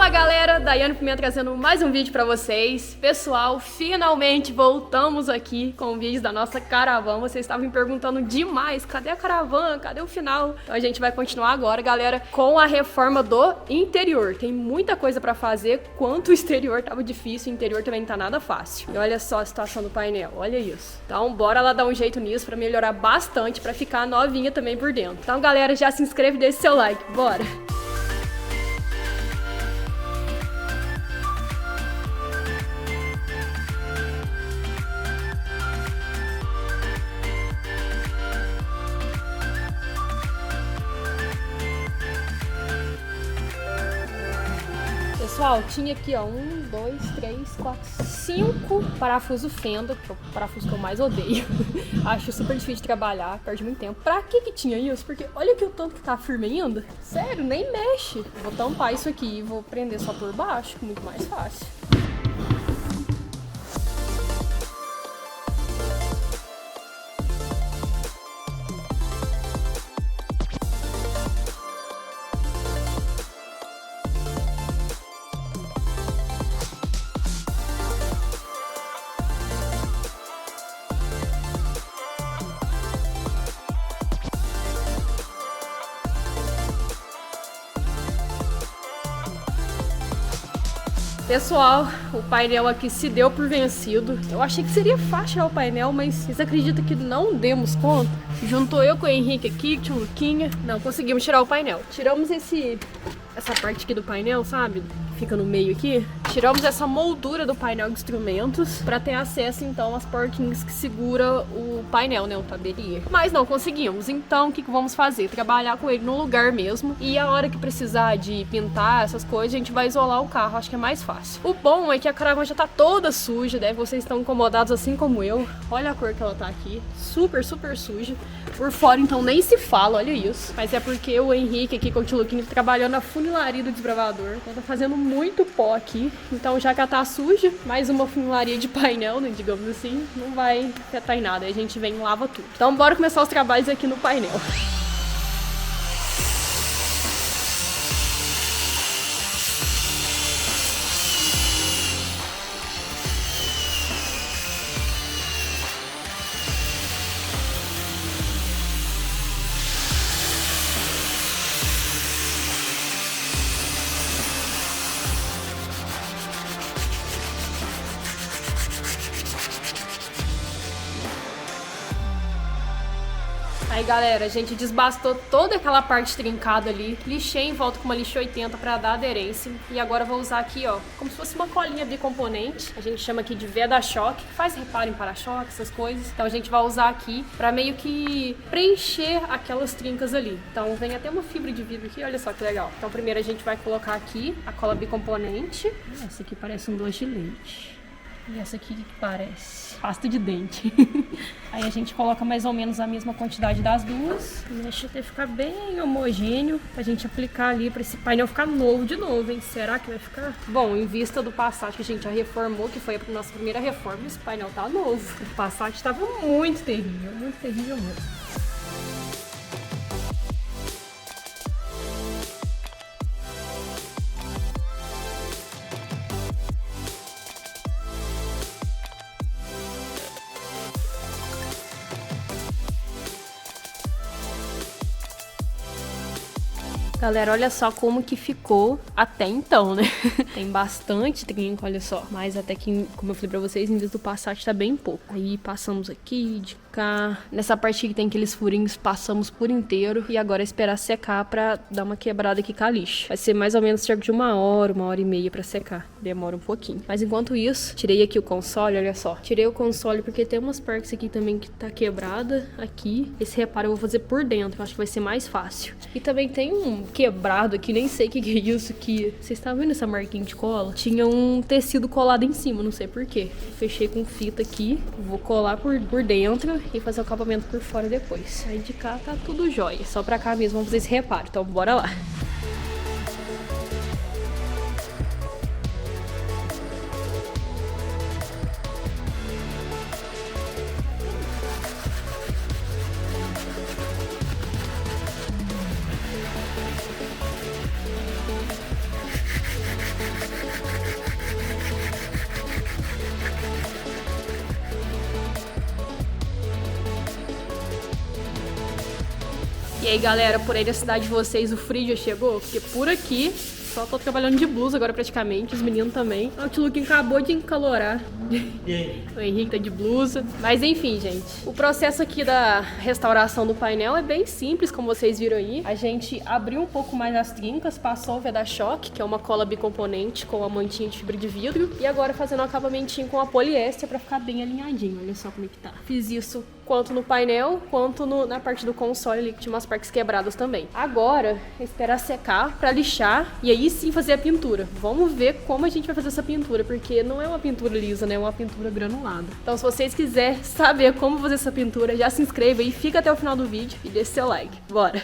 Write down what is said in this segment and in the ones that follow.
Fala galera, Daiane Pimenta trazendo mais um vídeo pra vocês. Pessoal, finalmente voltamos aqui com vídeos da nossa caravana. Vocês estavam me perguntando demais, cadê a caravana, cadê o final? Então a gente vai continuar agora, galera, com a reforma do interior. Tem muita coisa pra fazer, quanto o exterior tava difícil, o interior também não tá nada fácil. E olha só a situação do painel, olha isso. Então bora lá dar um jeito nisso pra melhorar bastante, pra ficar novinha também por dentro. Então galera, já se inscreve e deixa seu like, bora! Pessoal, tinha aqui ó, 1, 2, 3, 4, 5 parafusos fenda, que é o parafuso que eu mais odeio. Acho super difícil de trabalhar, perde muito tempo. Pra que tinha isso? Porque olha aqui o tanto que tá firme ainda. Sério, nem mexe. Vou tampar isso aqui e vou prender só por baixo, muito mais fácil. Pessoal, o painel aqui se deu por vencido. Eu achei que seria fácil tirar o painel, mas vocês acreditam que não demos conta? Juntou eu com o Henrique aqui, tinha o Luquinha. Não conseguimos tirar o painel. Tiramos essa parte aqui do painel, sabe? Fica no meio aqui. Tiramos essa moldura do painel de instrumentos para ter acesso então às portinhas que segura o painel, né, o tabelier. Mas não conseguimos. Então o que vamos fazer? Trabalhar com ele no lugar mesmo. E a hora que precisar de pintar essas coisas, a gente vai isolar o carro. Acho que é mais fácil. O bom é que a caravana já tá toda suja, né? Vocês estão incomodados assim como eu. Olha a cor que ela tá aqui. Super, super suja. Por fora então nem se fala, olha isso. Mas é porque o Henrique aqui com o tio Luquinho trabalhando na funilaria do desbravador. Então tá fazendo muito pó aqui. Então já que ela tá suja, mais uma funilaria de painel, né, digamos assim, não vai afetar em nada. Aí a gente vem e lava tudo. Então bora começar os trabalhos aqui no painel. Aí galera, a gente desbastou toda aquela parte trincada ali, lixei em volta com uma lixa 80 para dar aderência. E agora eu vou usar aqui, ó, como se fosse uma colinha de componente. A gente chama aqui de veda-choque, que faz reparo em para-choque, essas coisas. Então a gente vai usar aqui para meio que preencher aquelas trincas ali. Então vem até uma fibra de vidro aqui, olha só que legal. Então primeiro a gente vai colocar aqui a cola bicomponente. Essa aqui parece um doce de leite. E essa aqui que parece? Pasta de dente. Aí a gente coloca mais ou menos a mesma quantidade das duas. Deixa até ficar bem homogêneo pra gente aplicar ali pra esse painel ficar novo de novo, hein? Será que vai ficar? Bom, em vista do Passat que a gente já reformou, que foi a nossa primeira reforma, esse painel tá novo. O Passat tava muito terrível mesmo. Galera, olha só como que ficou até então, né? Tem bastante trinco, olha só. Mas até que, como eu falei pra vocês, em vez do Passat tá bem pouco. Aí passamos aqui, de cá. Nessa parte que tem aqueles furinhos, passamos por inteiro. E agora é esperar secar pra dar uma quebrada aqui com a lixa. Vai ser mais ou menos cerca de 1 hora e meia pra secar. Demora um pouquinho. Mas enquanto isso, tirei aqui o console, olha só. Tirei o console porque tem umas partes aqui também que tá quebrada aqui. Esse reparo eu vou fazer por dentro, eu acho que vai ser mais fácil. E também tem um quebrado aqui, nem sei o que é isso que... Vocês estão vendo essa marquinha de cola? Tinha um tecido colado em cima, não sei porquê. Fechei com fita aqui, vou colar por dentro e fazer o acabamento por fora depois. Aí de cá tá tudo jóia, só pra cá mesmo vamos fazer esse reparo, então bora lá. E aí, galera, por aí na cidade de vocês o frio já chegou? Porque por aqui só tô trabalhando de blusa agora praticamente, os meninos também. O tio Luquinho acabou de encalorar. E aí? O Henrique tá de blusa. Mas enfim, gente. O processo aqui da restauração do painel é bem simples, como vocês viram aí. A gente abriu um pouco mais as trincas, passou o Veda-Choque, que é uma cola bicomponente com a mantinha de fibra de vidro. E agora fazendo um acabamentinho com a poliéster pra ficar bem alinhadinho. Olha só como é que tá. Fiz isso quanto no painel, quanto na parte do console ali, que tinha umas partes quebradas também. Agora, esperar secar pra lixar e aí sim fazer a pintura. Vamos ver como a gente vai fazer essa pintura, porque não é uma pintura lisa, né? É uma pintura granulada. Então, se vocês quiserem saber como fazer essa pintura, já se inscreva aí, fica até o final do vídeo e deixa seu like. Bora!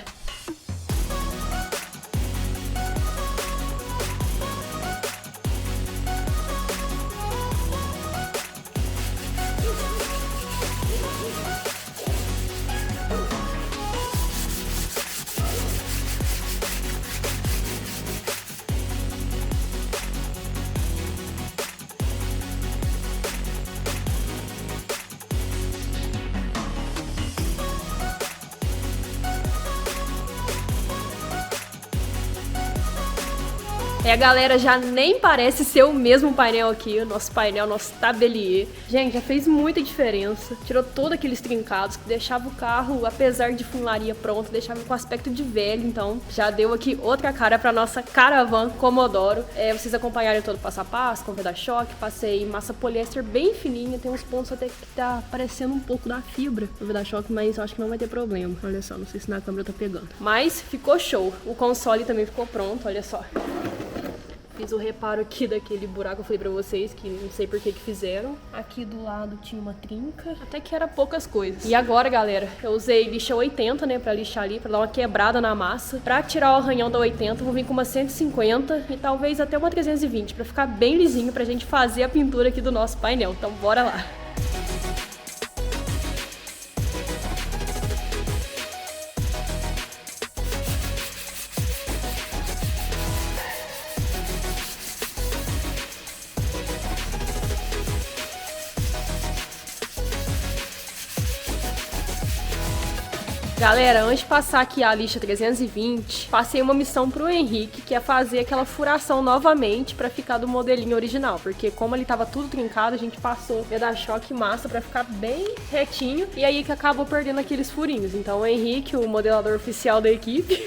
É, galera, já nem parece ser o mesmo painel aqui, o nosso painel, nosso tabelier. Gente, já fez muita diferença. Tirou todos aqueles trincados que deixava o carro, apesar de funilaria pronta, deixava com aspecto de velho. Então, já deu aqui outra cara pra nossa Caravan Comodoro. Vocês acompanharam todo o passo a passo, com Veda-Choque. Passei massa poliéster bem fininha. Tem uns pontos até que tá parecendo um pouco da fibra do Veda-Choque, mas eu acho que não vai ter problema. Olha só, não sei se na câmera tá pegando. Mas ficou show. O console também ficou pronto, olha só. Fiz o reparo aqui daquele buraco que eu falei pra vocês, que não sei por que fizeram. Aqui do lado tinha uma trinca, até que era poucas coisas. E agora, galera, eu usei lixa 80, né, pra lixar ali, pra dar uma quebrada na massa. Pra tirar o arranhão da 80, eu vou vir com uma 150 e talvez até uma 320, pra ficar bem lisinho, pra gente fazer a pintura aqui do nosso painel. Então, bora lá! Galera, antes de passar aqui a lixa 320, passei uma missão pro Henrique, que é fazer aquela furação novamente pra ficar do modelinho original, porque como ele tava tudo trincado, a gente passou Veda-Choque massa pra ficar bem retinho, e aí que acabou perdendo aqueles furinhos. Então o Henrique, o modelador oficial da equipe,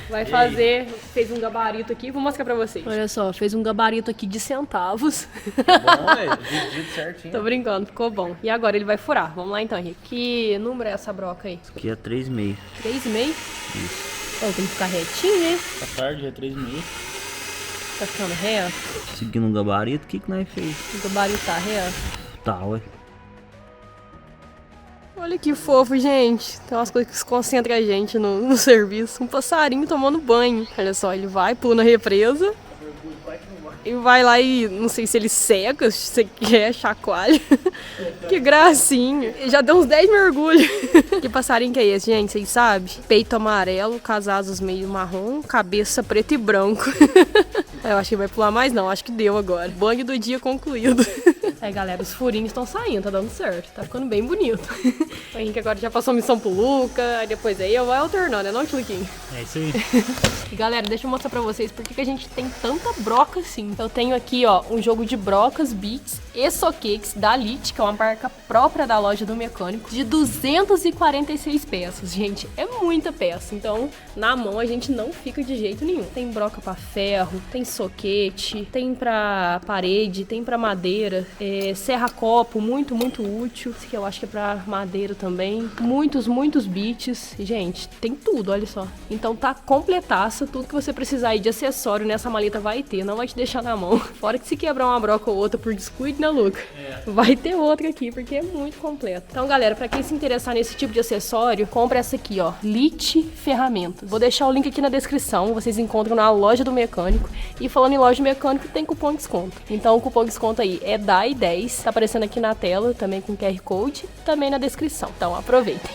vai fazer, fez um gabarito aqui, vou mostrar pra vocês. Olha só, fez um gabarito aqui de centavos. Bom, velho, dividido certinho. Tô brincando, ficou bom. E agora ele vai furar. Vamos lá então, Henrique. Que número é essa broca aí? Isso aqui é 3,5. 3,5? Isso. Tem que ficar retinho, né? Tá tarde, é 3,5. Tá ficando reto? Seguindo o gabarito, o que nós fez? O gabarito tá reto? Tá, ué. Olha que fofo, gente. Tem umas coisas que concentram a gente no serviço. Um passarinho tomando banho. Olha só, ele vai, pula na represa. E vai lá e não sei se ele seca, se você quer, chacoalha. Que gracinha. Já deu uns 10 mergulhos. Que passarinho que é esse, gente? Vocês sabem? Peito amarelo, casados meio marrom, cabeça preto e branco. Eu acho que vai pular mais não, acho que deu agora. Banho do dia concluído. Aí, galera, os furinhos estão saindo, tá dando certo. Tá ficando bem bonito. O Henrique agora já passou missão pro Luca, aí depois aí eu vou alternando, né não, Luquinho? É isso aí. E, galera, deixa eu mostrar pra vocês por que a gente tem tanta broca assim. Eu tenho aqui, ó, um jogo de brocas, beats e soquetes da Lit, que é uma marca própria da loja do mecânico, de 246 peças. Gente, é muita peça. Então, na mão a gente não fica de jeito nenhum. Tem broca pra ferro, tem soquete, tem pra parede, tem pra madeira, serra-copo, muito, muito útil. Esse aqui eu acho que é pra madeira também. Muitos beats. Gente, tem tudo, olha só. Então tá completaça, tudo que você precisar aí de acessório nessa maleta vai ter, não vai te deixar na mão. Fora que se quebrar uma broca ou outra por descuido, né, Luca? Vai ter outra aqui, porque é muito completo. Então, galera, pra quem se interessar nesse tipo de acessório, compra essa aqui, ó, Lit Ferramentas. Vou deixar o link aqui na descrição, vocês encontram na loja do mecânico. E falando em loja do mecânico, tem cupom de desconto. Então, o cupom de desconto aí é DAI10, tá aparecendo aqui na tela, também com QR Code, também na descrição. Então, aproveitem.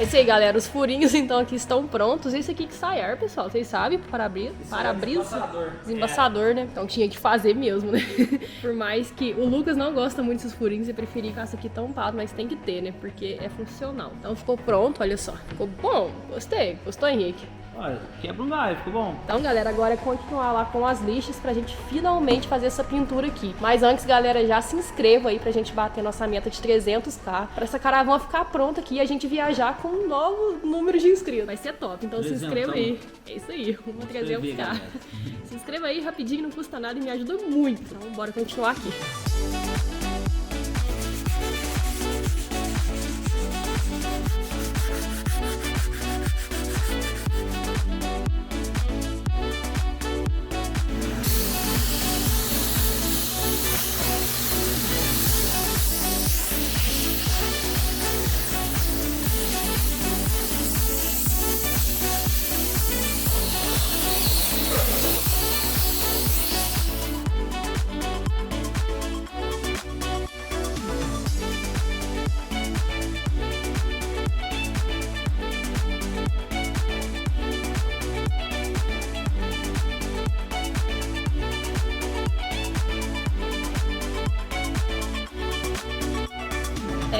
É isso aí, galera. Os furinhos, então, aqui estão prontos. Esse aqui que sai ar, pessoal. Vocês sabem? Para-brisa. Desembaçador, né? Então tinha que fazer mesmo, né? Por mais que o Lucas não gosta muito desses furinhos, eu preferi com essa aqui tampado, mas tem que ter, né? Porque é funcional. Então ficou pronto, olha só. Ficou bom. Gostei. Gostou, Henrique? Olha, quebra um galho, ficou bom. Então, galera, agora é continuar lá com as lixas pra gente finalmente fazer essa pintura aqui. Mas antes, galera, já se inscreva aí pra gente bater nossa meta de 300k, pra essa caravana ficar pronta aqui e a gente viajar com um novo número de inscritos. Vai ser top, então se inscreva aí. É isso aí, uma 300k. Se inscreva aí rapidinho, não custa nada e me ajuda muito. Então, bora continuar aqui.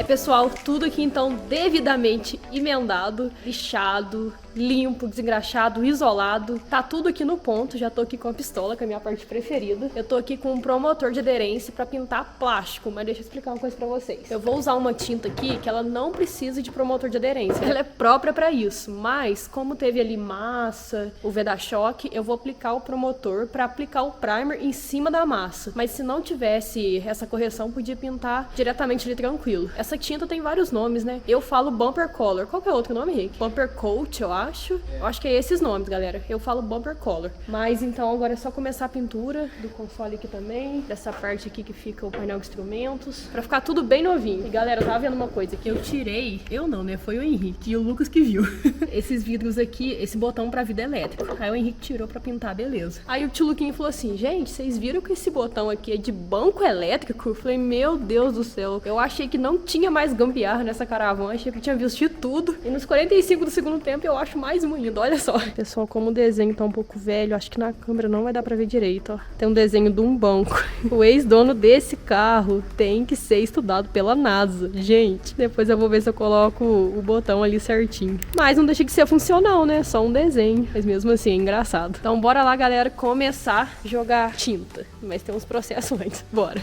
Pessoal, tudo aqui então devidamente emendado, lixado, limpo, desengraxado, isolado. Tá tudo aqui no ponto. Já tô aqui com a pistola, que é a minha parte preferida. Eu tô aqui com um promotor de aderência pra pintar plástico, mas deixa eu explicar uma coisa pra vocês. Eu vou usar uma tinta aqui que ela não precisa de promotor de aderência. Ela é própria pra isso, mas como teve ali massa, o Veda-Choque, eu vou aplicar o promotor pra aplicar o primer em cima da massa. Mas se não tivesse essa correção, podia pintar diretamente ali tranquilo. Essa tinta tem vários nomes, né? Eu falo Bumper Color. Qual que é o outro nome, Rick? Bumper Coat, eu acho. Eu acho que é esses nomes, galera. Eu falo Bumper Color. Mas então agora é só começar a pintura do console aqui também. Dessa parte aqui que fica o painel de instrumentos. Pra ficar tudo bem novinho. E galera, eu tava vendo uma coisa que eu tirei. Eu não, né? Foi o Henrique e o Lucas que viu. Esses vidros aqui, esse botão pra vida elétrica. Aí o Henrique tirou pra pintar, beleza. Aí o tio Luquinho falou assim, gente, vocês viram que esse botão aqui é de banco elétrico? Eu falei, meu Deus do céu. Eu achei que não tinha mais gambiarra nessa caravana. Achei que tinha visto tudo. E nos 45 do segundo tempo eu acho mais um lindo. Olha só. Pessoal, como o desenho tá um pouco velho, acho que na câmera não vai dar pra ver direito, ó. Tem um desenho de um banco. O ex-dono desse carro tem que ser estudado pela NASA. Gente, depois eu vou ver se eu coloco o botão ali certinho. Mas não deixa de ser funcional, né? Só um desenho. Mas mesmo assim, é engraçado. Então bora lá, galera, começar a jogar tinta. Mas tem uns processos antes. Bora.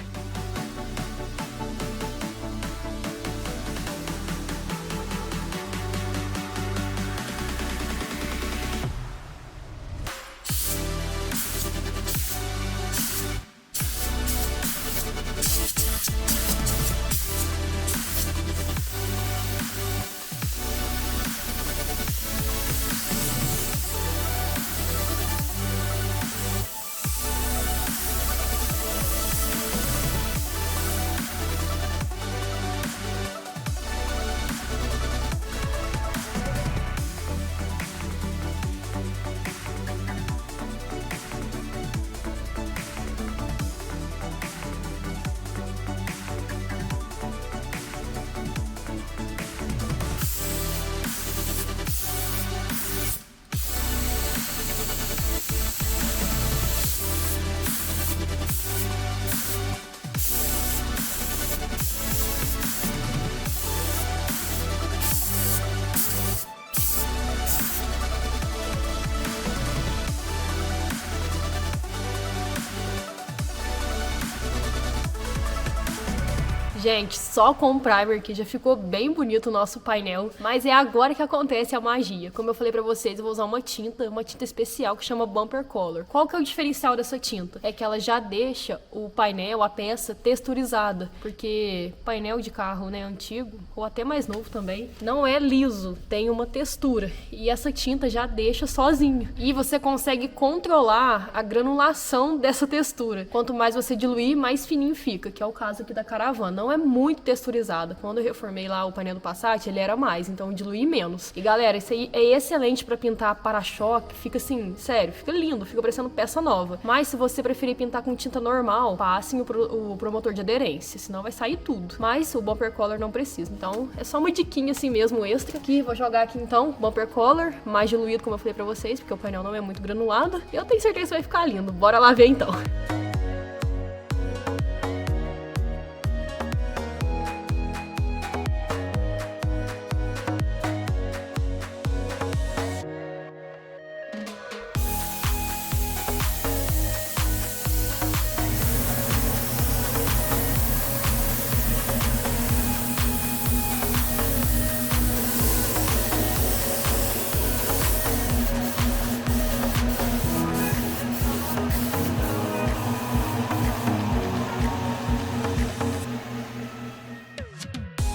Gente, só com o primer aqui já ficou bem bonito o nosso painel, mas é agora que acontece a magia. Como eu falei pra vocês, eu vou usar uma tinta especial que chama Bumper Color. Qual que é o diferencial dessa tinta? É que ela já deixa o painel, a peça, texturizada, porque painel de carro, né, antigo, ou até mais novo também, não é liso, tem uma textura, e essa tinta já deixa sozinha. E você consegue controlar a granulação dessa textura. Quanto mais você diluir, mais fininho fica, que é o caso aqui da caravana. Não Então é muito texturizada. Quando eu reformei lá o painel do Passat, ele era mais, então eu diluí menos. E galera, isso aí é excelente pra pintar para-choque, fica assim, sério, fica lindo, fica parecendo peça nova. Mas se você preferir pintar com tinta normal, passem o promotor de aderência, senão vai sair tudo. Mas o bumper color não precisa, então é só uma diquinha assim mesmo extra. Aqui, vou jogar aqui então, bumper color, mais diluído como eu falei pra vocês, porque o painel não é muito granulado. E eu tenho certeza que vai ficar lindo, bora lá ver então.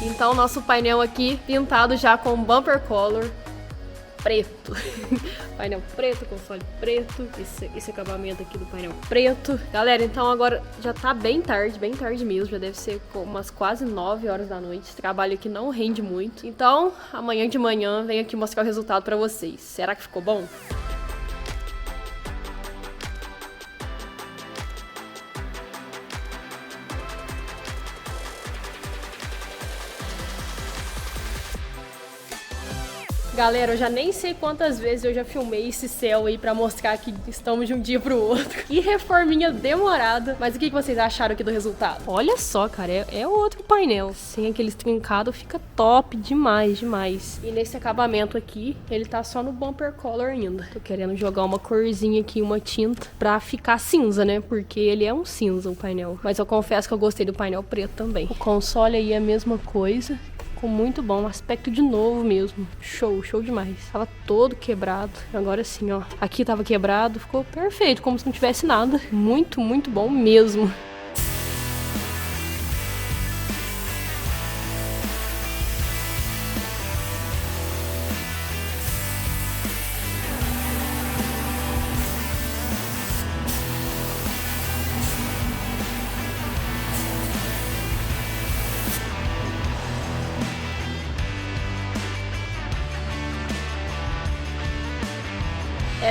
Então, nosso painel aqui pintado já com bumper color preto. Painel preto, console preto, esse acabamento aqui do painel preto. Galera, então agora já tá bem tarde mesmo, já deve ser umas quase 9 horas da noite. Esse trabalho aqui não rende muito. Então, amanhã de manhã venho aqui mostrar o resultado pra vocês. Será que ficou bom? Galera, eu já nem sei quantas vezes eu já filmei esse céu aí pra mostrar que estamos de um dia pro outro. Que reforminha demorada. Mas o que vocês acharam aqui do resultado? Olha só, cara, é outro painel. Sem aqueles trincados, fica top demais, demais. E nesse acabamento aqui, ele tá só no bumper color ainda. Tô querendo jogar uma corzinha aqui, uma tinta, pra ficar cinza, né? Porque ele é um cinza, o painel. Mas eu confesso que eu gostei do painel preto também. O console aí é a mesma coisa. Ficou muito bom, um aspecto de novo mesmo. Show, show demais. Tava todo quebrado. Agora sim, ó. Aqui tava quebrado, ficou perfeito, como se não tivesse nada. Muito, muito bom mesmo.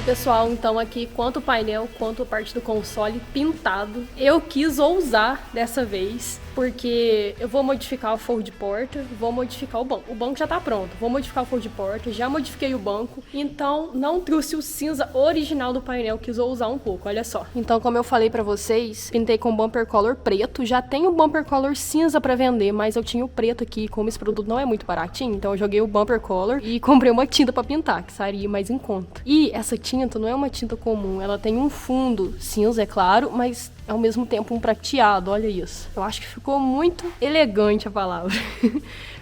Pessoal, então aqui, quanto o painel, quanto a parte do console pintado, eu quis ousar dessa vez, porque eu vou modificar o forro de porta, vou modificar o banco. O banco já tá pronto, vou modificar o forro de porta, já modifiquei o banco, então não trouxe o cinza original do painel, quis ousar um pouco, olha só. Então, como eu falei pra vocês, pintei com bumper color preto, já tenho o bumper color cinza pra vender, mas eu tinha o preto aqui, como esse produto não é muito baratinho, então eu joguei o bumper color e comprei uma tinta pra pintar, que sairia mais em conta. E essa tinta não é uma tinta comum, ela tem um fundo cinza, é claro, mas ao mesmo tempo um prateado, olha isso. Eu acho que ficou muito elegante a palavra.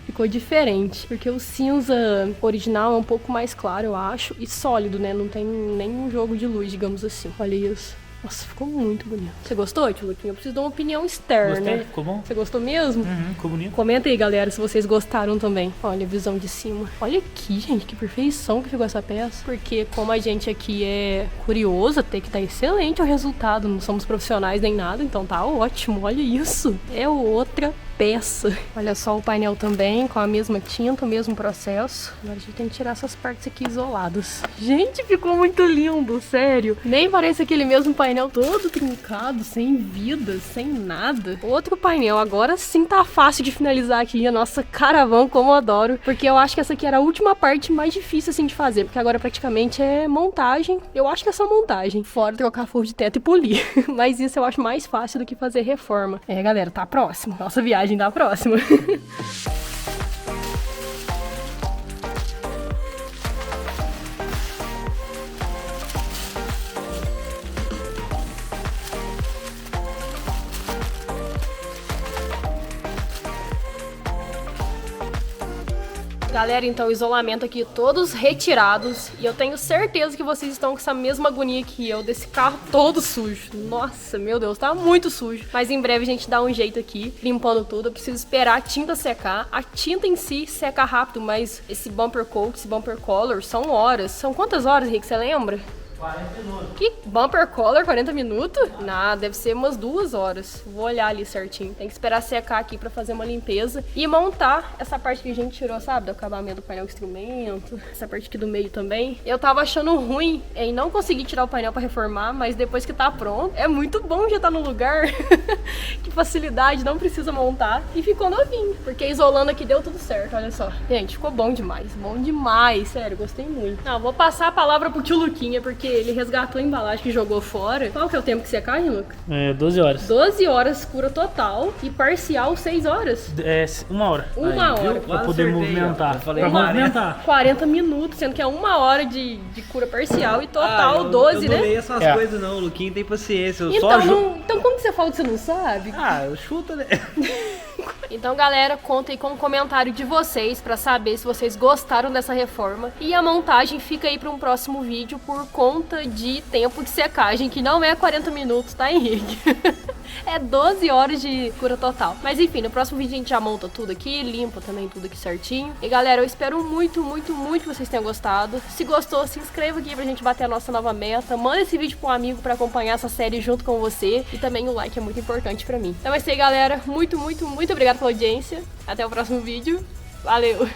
Ficou diferente, porque o cinza original é um pouco mais claro, eu acho, e sólido, né? Não tem nenhum jogo de luz, digamos assim. Olha isso. Nossa, ficou muito bonito. Você gostou, tio Luquinha? Eu preciso de uma opinião externa. Gostei, ficou bom? Você gostou mesmo? Ficou bonito. Comenta aí, galera, se vocês gostaram também. Olha a visão de cima. Olha aqui, gente, que perfeição que ficou essa peça. Porque como a gente aqui é curioso, até que tá excelente o resultado. Não somos profissionais nem nada, então tá ótimo. Olha isso. É outra peça. Olha só o painel também, com a mesma tinta, o mesmo processo. Agora a gente tem que tirar essas partes aqui isoladas. Gente, ficou muito lindo, sério. Nem parece aquele mesmo painel todo trincado, sem vida, sem nada. Outro painel, agora sim tá fácil de finalizar aqui a nossa Caravan Commodoro, porque eu acho que essa aqui era a última parte mais difícil assim de fazer, porque agora praticamente é montagem. Eu acho que é só montagem, fora trocar forro de teto e polir. Mas isso eu acho mais fácil do que fazer reforma. É, galera, tá próximo. Nossa viagem da próxima. Galera, então, isolamento aqui todos retirados. E eu tenho certeza que vocês estão com essa mesma agonia que eu, desse carro todo sujo. Nossa, meu Deus, tá muito sujo. Mas em breve a gente dá um jeito aqui, limpando tudo. Eu preciso esperar a tinta secar. A tinta em si seca rápido, mas esse bumper coat, esse bumper color, são horas. São quantas horas, Rick? Você lembra? 40 minutos. Que bumper color, 40 minutos? Não, deve ser umas 2 horas. Vou olhar ali certinho. Tem que esperar secar aqui pra fazer uma limpeza e montar essa parte que a gente tirou, sabe? Do acabamento do painel de instrumento. Essa parte aqui do meio também. Eu tava achando ruim em não conseguir tirar o painel pra reformar, mas depois que tá pronto, é muito bom já tá no lugar. Que facilidade, não precisa montar. E ficou novinho, porque isolando aqui deu tudo certo, olha só. Gente, ficou bom demais, sério, gostei muito. Não, vou passar a palavra pro tio Luquinha, porque ele resgatou a embalagem que jogou fora. Qual que é o tempo que você cai, Luca? 12 horas. 12 horas cura total e parcial 6 horas. 1 hora. Uma hora. Pra poder movimentar. Eu falei Pra 40. movimentar. 40 minutos, sendo que é 1 hora de cura parcial e total 12, eu não né? leio essas É. coisas não, o Luquinho tem paciência. Eu só Então, então como que você fala que você não sabe? chuta, né? Então, galera, conta aí com o comentário de vocês pra saber se vocês gostaram dessa reforma. E a montagem fica aí pra um próximo vídeo por conta de tempo de secagem, que não é 40 minutos, tá, Henrique? É 12 horas de cura total. Mas enfim, no próximo vídeo a gente já monta tudo aqui, limpa também tudo aqui certinho. E galera, eu espero muito que vocês tenham gostado. Se gostou, se inscreva aqui pra gente bater a nossa nova meta. Manda esse vídeo pra um amigo pra acompanhar essa série junto com você. E também o like é muito importante pra mim. Então é isso aí, galera. Muito obrigado pela audiência. Até o próximo vídeo. Valeu!